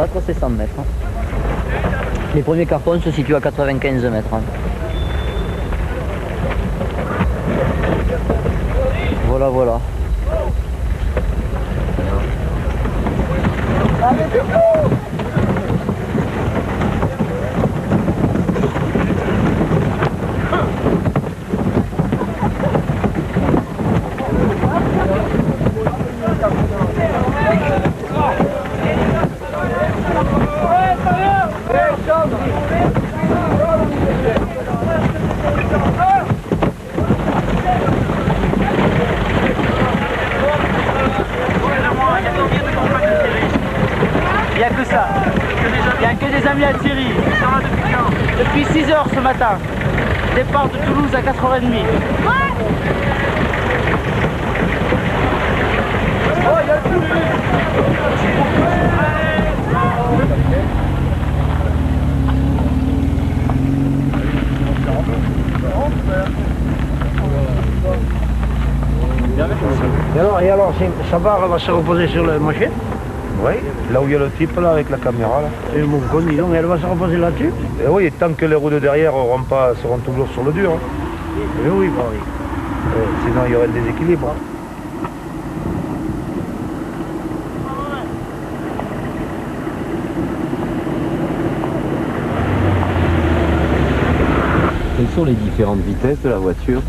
battre, c'est 100 mètres. Les premiers cartons se situent à 95 mètres. Voilà, voilà. Il n'y a que ça. Il n'y a que des amis à Thierry. Depuis 6 heures ce matin. Départ de Toulouse à 4h30. Et alors, sa barre va se reposer sur le manchette? Oui, là où il y a le type là avec la caméra là. C'est mon con, dis donc, elle va se reposer là-dessus? Et oui, tant que les roues de derrière seront toujours sur le dur. Hein. Oui, bah oui. Sinon il y aurait le déséquilibre. Hein. Quelles sont les différentes vitesses de la voiture?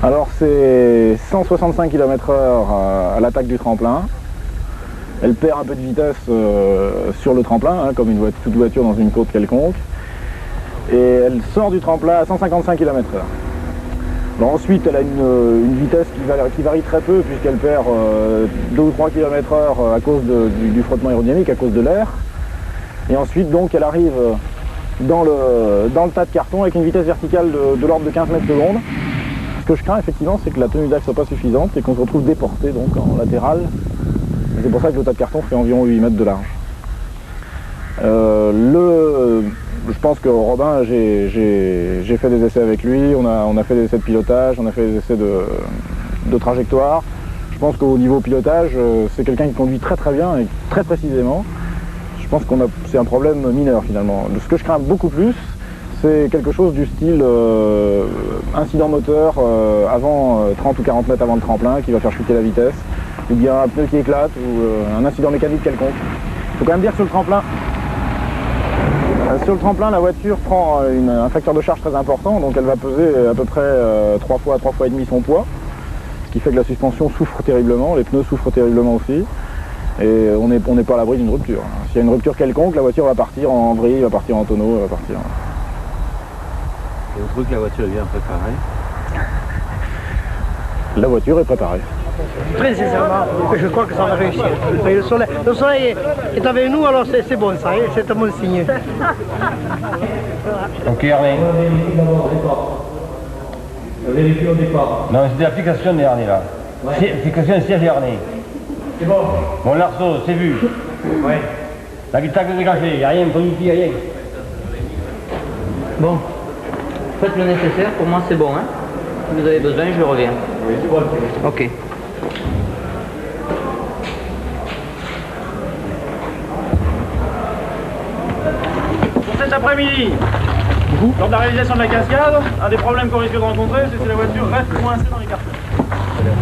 Alors c'est 165 km/h à l'attaque du tremplin. Elle perd un peu de vitesse sur le tremplin, hein, comme toute voiture dans une côte quelconque. Et elle sort du tremplin à 155 km/h. Alors ensuite, elle a une vitesse qui varie très peu, puisqu'elle perd 2 ou 3 km/h à cause du frottement aérodynamique, à cause de l'air. Et ensuite, donc, elle arrive dans le tas de carton avec une vitesse verticale de l'ordre de 15 mètres secondes. Ce que je crains, effectivement, c'est que la tenue d'axe soit pas suffisante et qu'on se retrouve déporté donc, en latéral. C'est pour ça que le tas de carton fait environ 8 mètres de large. Je pense que Robin, j'ai fait des essais avec lui, on a fait des essais de pilotage, on a fait des essais de trajectoire. Je pense qu'au niveau pilotage, c'est quelqu'un qui conduit très très bien et très précisément. Je pense que c'est un problème mineur finalement. Ce que je crains beaucoup plus, c'est quelque chose du style incident moteur avant 30 ou 40 mètres avant le tremplin qui va faire chuter la vitesse, ou bien un pneu qui éclate, ou un incident mécanique quelconque. Il faut quand même dire que sur le tremplin, la voiture prend un facteur de charge très important, donc elle va peser à peu près 3 fois et demi son poids, ce qui fait que la suspension souffre terriblement, les pneus souffrent terriblement aussi, et on n'est pas à l'abri d'une rupture. S'il y a une rupture quelconque, la voiture va partir en vrille, va partir en tonneau, va partir... Et vous trouvez que la voiture est bien préparée? La voiture est préparée. Très sincèrement, je crois que ça va réussir. Le soleil est avec nous, alors c'est bon ça, c'est un bon signe. Ok, Arnaud. Vérifier au départ. Non, c'est l'application dernier là. Ouais. Application Serge Arnaud. C'est bon. Bon, l'arceau, c'est vu. Ouais. La guitare dégagée, il n'y a rien, pas du rien. Bon, faites le nécessaire, pour moi c'est bon. Hein. Si vous avez besoin, je reviens. Oui, c'est bon. Ok. Pour cet après-midi, lors de la réalisation de la cascade, un des problèmes qu'on risque de rencontrer, c'est que la voiture reste coincée dans les cartons.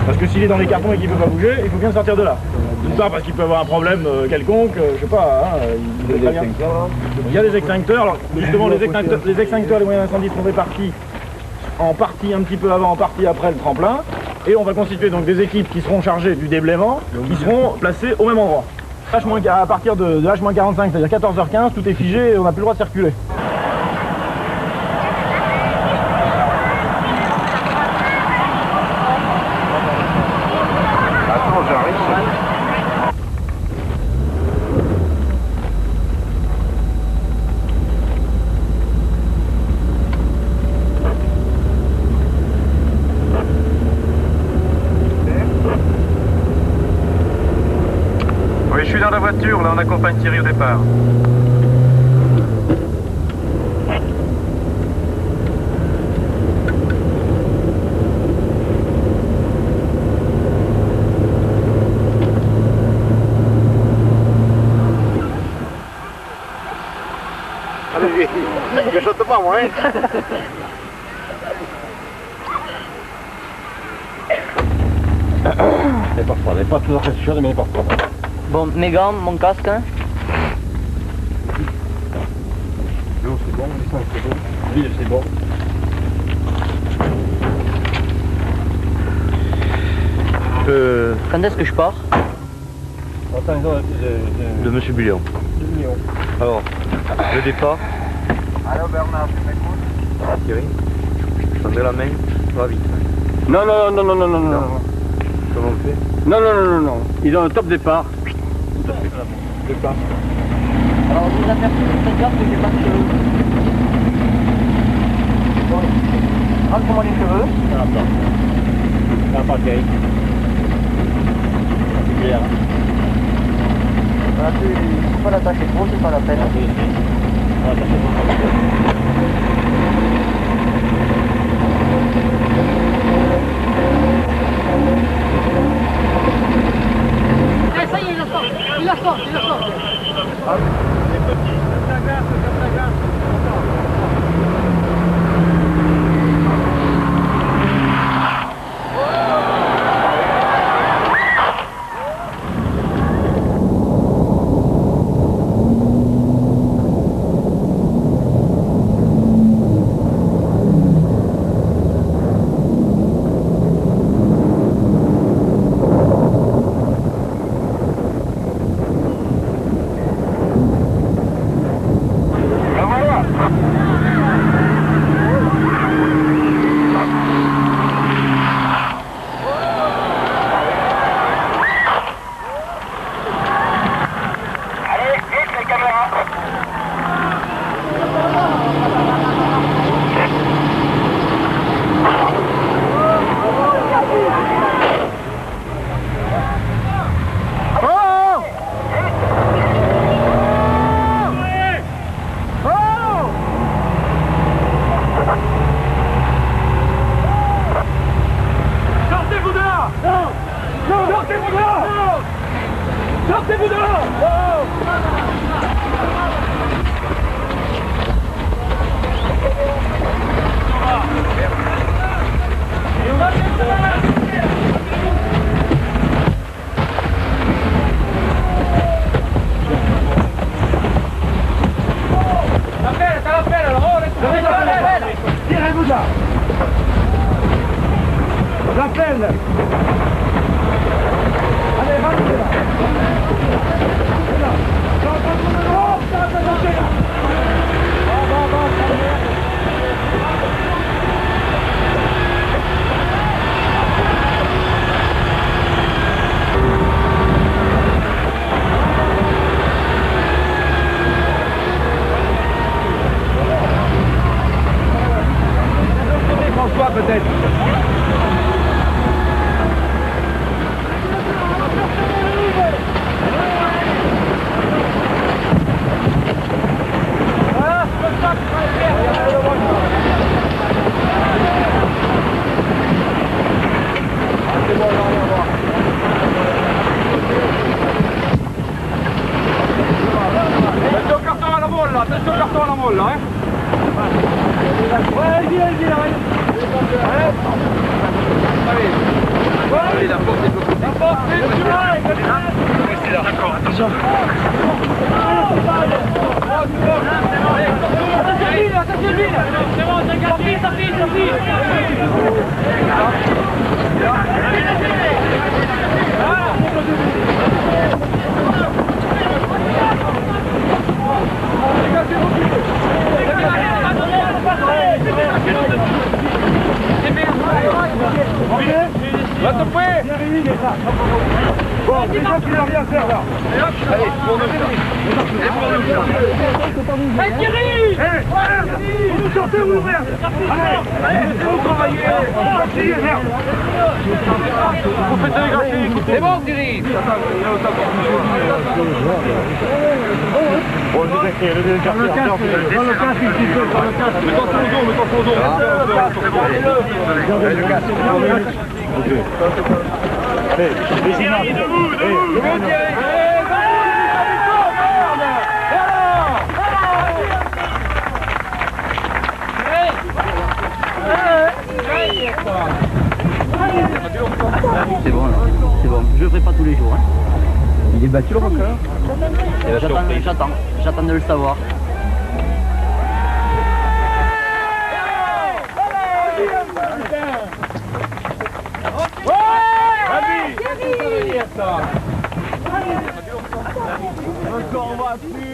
Parce que s'il est dans les cartons et qu'il ne peut pas bouger, il faut bien sortir de là. D'une part parce qu'il peut avoir un problème quelconque, je sais pas, hein, il y a des extincteurs. Alors justement les extincteurs, les moyens d'incendie seront répartis en partie un petit peu avant, en partie après le tremplin. Et on va constituer donc des équipes qui seront chargées du déblaiement, qui seront placées au même endroit. À partir de H-45, c'est-à-dire 14h15, tout est figé et on n'a plus le droit de circuler. Je suis dans la voiture, là on accompagne Thierry au départ. Je saute pas moi, hein. Elle part pas, elle est pas toujours très sûre, mais elle part pas. Bon, mes gants, mon casque. Hein. L'eau c'est bon, l'essence c'est bon, l'huile c'est bon. Quand est-ce que je pars? De Monsieur Bullion. Alors, le départ. Allô Bernard, tu m'écoutes? Thierry, je prendrai la main, va vite. Non, non, non, non, non, non, non. Comment on fait? Non, non, non, non, non. Ils ont un top départ. Départ. Alors, vous apercevez très grave que j'ai pas de cheveux. Rentre-moi les cheveux. Ah, pas Thierry. C'est clair. Voilà, tu faut pas l'attacher trop, c'est pas la peine. Eh, ça y est, il la sort, il la sort, il la sort. Sortez-vous dehors! Tirez-vous là! Rappelle! Allez, rentrez là! François peut-être. Attention au carton à la molle là, attention au carton à la molle là, hein. Ouais, il vient, allez, la porte est bloquée. La porte est bloquée. Restez là, d'accord, attention. Attention l'huile. C'est bon, ça file. Va te fouer. Bon, c'est ça qui n'a rien à faire là. Allez, pour nous ça. Hey Thierry. Vous sortez ou merde. Allez, vous travaillez. Merde. Vous faites des graphiques. C'est bon Thierry. Bon, le casque, il s'il peut, le casque. Mets-toi sur le dos, Le casque. Allez, les images. Debout, Thierry. C'est bon, je le ferai pas tous les jours. Hein. Il est battu le record. J'attends de le savoir. Encore on va plus.